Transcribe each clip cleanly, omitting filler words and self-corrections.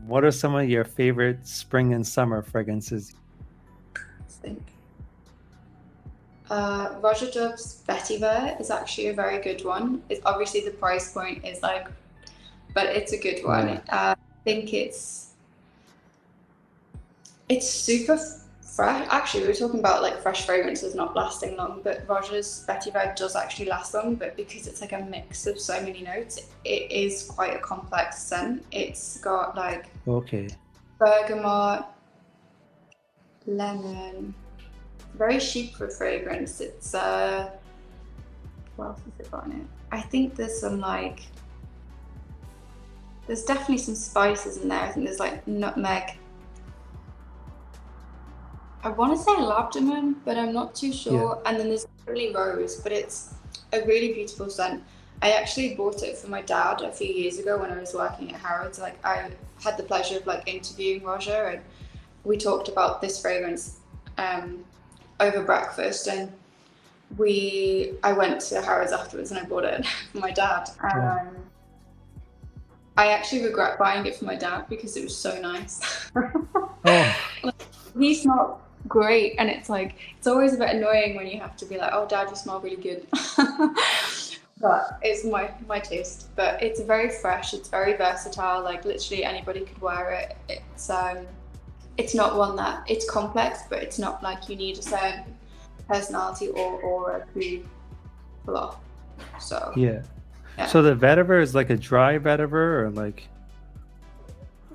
what are some of your favorite spring and summer fragrances? I think Roja Dub's Vetiver is actually a very good one. It's obviously the price point is like, but it's a good Oh one. yeah. I think it's super fresh. Actually, we were talking about like fresh fragrances not lasting long, but Roger's Vetiver does actually last long, but because it's like a mix of so many notes, it is quite a complex scent. It's got like Okay. bergamot, lemon, very chic for fragrance. It's what else has it got in it? I think there's definitely some spices in there. I think there's like nutmeg. I want to say lardamum, but I'm not too Yeah. sure. And then there's really rose, but it's a really beautiful scent. I actually bought it for my dad a few years ago when I was working at Harrods. Like I had the pleasure of like interviewing Roger, and we talked about this fragrance um, over breakfast. And I went to Harrods afterwards and I bought it for my dad. Wow. I actually regret buying it for my dad because it was so nice. Oh Like, he smelled great, and it's like it's always a bit annoying when you have to be like, "Oh, Dad, you smell really good." But it's my taste. But it's very fresh. It's very versatile. Like literally anybody could wear it. It's not one that it's complex, but it's not like you need a certain personality or aura to pull off. So yeah. yeah, So the vetiver is like a dry vetiver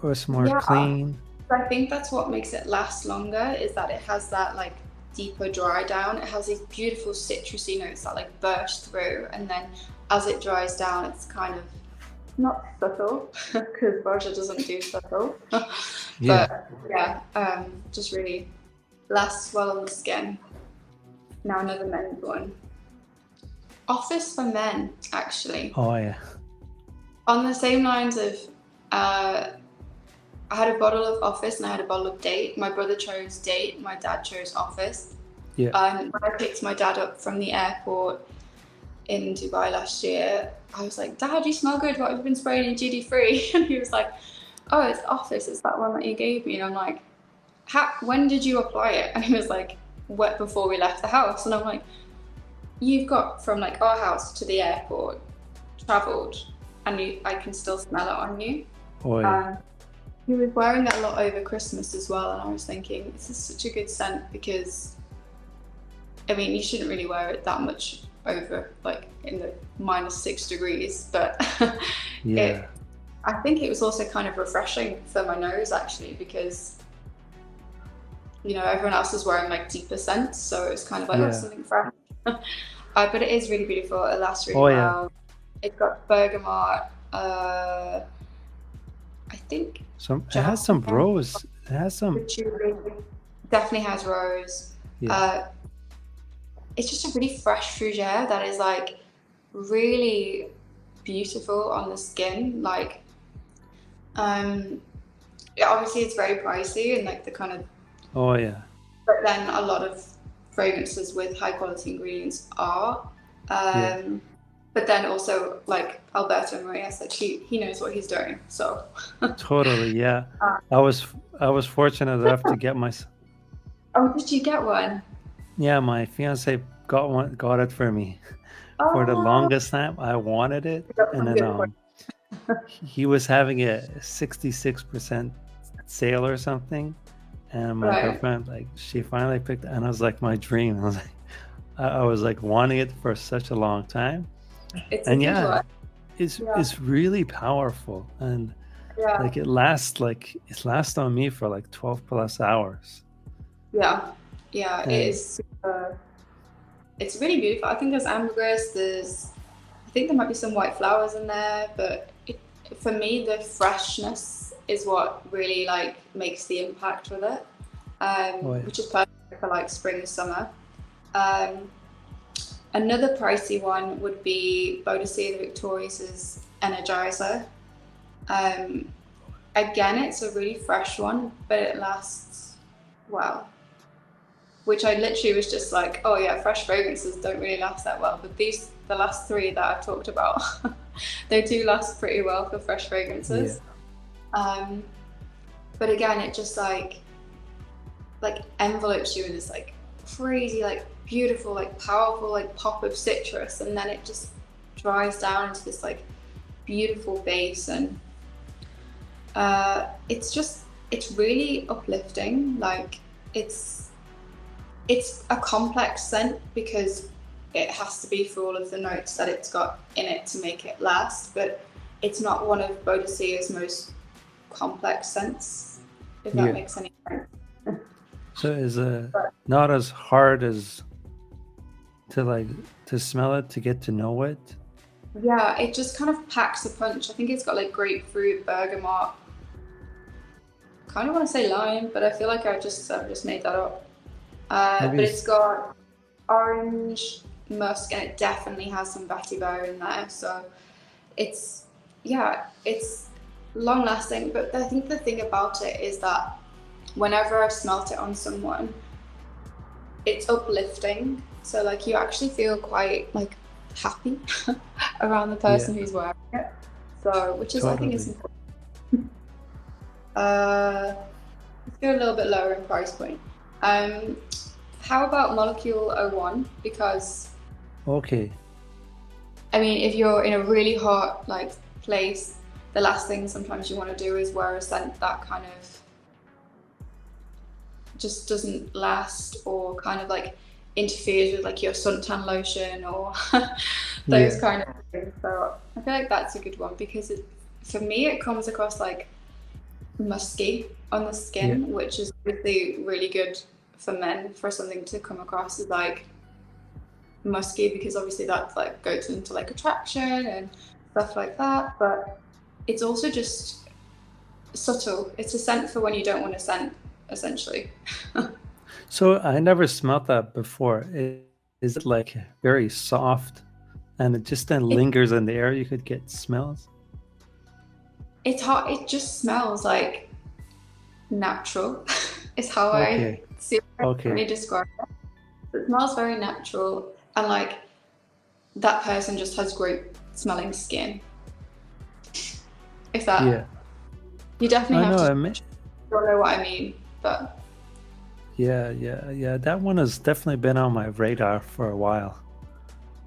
or it's more yeah. clean? I think that's what makes it last longer is that it has that like deeper dry down. It has these beautiful citrusy notes that like burst through, and then as it dries down, it's kind of not subtle because Roja doesn't do subtle, Yeah. but yeah, just really lasts well on the skin. Now another men's one, Office for Men, actually, Oh yeah. on the same lines of. I had a bottle of Office and I had a bottle of Date. My brother chose Date, my dad chose Office. Yeah. When I picked my dad up from the airport in Dubai last year, I was like, "Dad, you smell good. What have you been spraying in duty free?" And he was like, "Oh, it's Office. It's that one that you gave me." And I'm like, when did you apply it? And he was like, "Wet before we left the house." And I'm like, "You've got from like our house to the airport, travelled, and I can still smell it on you." Oh yeah. He was wearing that a lot over Christmas as well, and I was thinking, this is such a good scent because, I mean, you shouldn't really wear it that much over, like in the -6 degrees, but Yeah. I think it was also kind of refreshing for my nose actually because, everyone else was wearing like deeper scents, so it was kind of like, oh, Yeah. something fresh. But it is really beautiful. It lasts really Oh yeah. well. It's got bergamot. I think It has some jasmine, rose. It has some. patchouli, definitely has rose. Yeah. Uh, it's just a really fresh fougere that is like really beautiful on the skin. Like, yeah, obviously it's very pricey and like the kind of, Oh yeah. but then a lot of fragrances with high quality ingredients are. Yeah. But then also like Alberto Maria said, he knows what he's doing. So, Totally. Yeah. uh, I was fortunate enough to get my. oh, did you get one? Yeah, my fiance got it for me. For the Oh, longest time, I wanted it, you got and some then good points. he was having a 66% sale or something, and my Right. girlfriend like she finally picked it, and I was like my dream. I was like wanting it for such a long time, It's a and good yeah, one. it's Yeah. it's really powerful, and Yeah. like it lasts on me for like 12 plus hours, Yeah. Yeah. It and is super, it's really beautiful. I think there's ambergris, I think there might be some white flowers in there, but for me, the freshness is what really like makes the impact with it, oh yeah, which is perfect for like spring and summer. Um, Another pricey one would be Boadicea the Victorious' Energizer. Um, Again, it's a really fresh one, but it lasts well. Which I literally was just like, oh yeah, fresh fragrances don't really last that well. But the last three that I've talked about, they do last pretty well for fresh yeah, fragrances. Um, but again, it just like envelopes you in this like crazy, like beautiful, like powerful, like pop of citrus, and then it just dries down into this like beautiful base, and it's really uplifting. Like it's it's a complex scent because it has to be for all of the notes that it's got in it to make it last, but it's not one of Boadicea's most complex scents, if that Yeah. makes any sense. So is it But not as hard as to smell it to get to know it? yeah, it just kind of packs a punch. I think it's got like grapefruit, bergamot. Kind of want to say lime, but I feel like I've just made that up. Maybe But it's it's got orange, musk, and it definitely has some vetiver in there. So it's yeah, it's long lasting. But I think the thing about it is that whenever I've smelt it on someone, it's uplifting. So like you actually feel quite like happy around the yeah, person who's wearing it. So which is I think is totally. important. Let's go a little bit lower in price point. Um, how about Molecule 01? Because Okay. I mean, if you're in a really hot like place, the last thing sometimes you want to do is wear a scent that kind of just doesn't last or kind of like interferes with like your suntan lotion or those Yeah, kind of things. So I feel like that's a good one because for me it comes across like musky on the yeah, skin, which is really good for men for something to come across as like musky because obviously that like goes into like attraction and stuff like that. But it's also just subtle. It's a scent for when you don't want a scent, essentially. so I never smelt that before. Is it like very soft and it just then It, lingers in the air? You could get smells. it's hot. It just smells like natural. Is how I Okay, see okay, it describe it. It smells very natural, and like that person just has great smelling skin. If yeah. that you definitely I have know. to don't know what I mean, but Yeah, yeah, yeah. That one has definitely been on my radar for a while.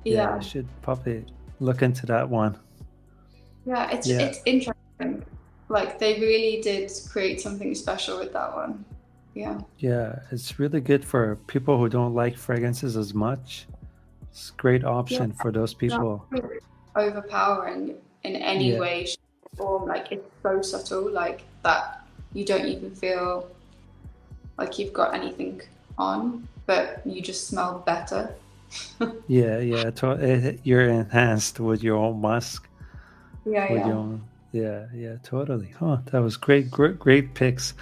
Yeah, I yeah, should probably look into that one. yeah, Yeah, it's interesting. Like they really did create something special with that one. Yeah, yeah. It's really good for people who don't like fragrances as much. It's a great yeah, option for those not people. really overpowering in any Yeah, way, shape, or form. Like it's so subtle, like that you don't even feel like you've got anything on, but you just smell better. yeah, yeah. You're enhanced with your own musk, Yeah, with yeah. your own. Yeah, yeah, totally. Huh, that was great, great, great picks.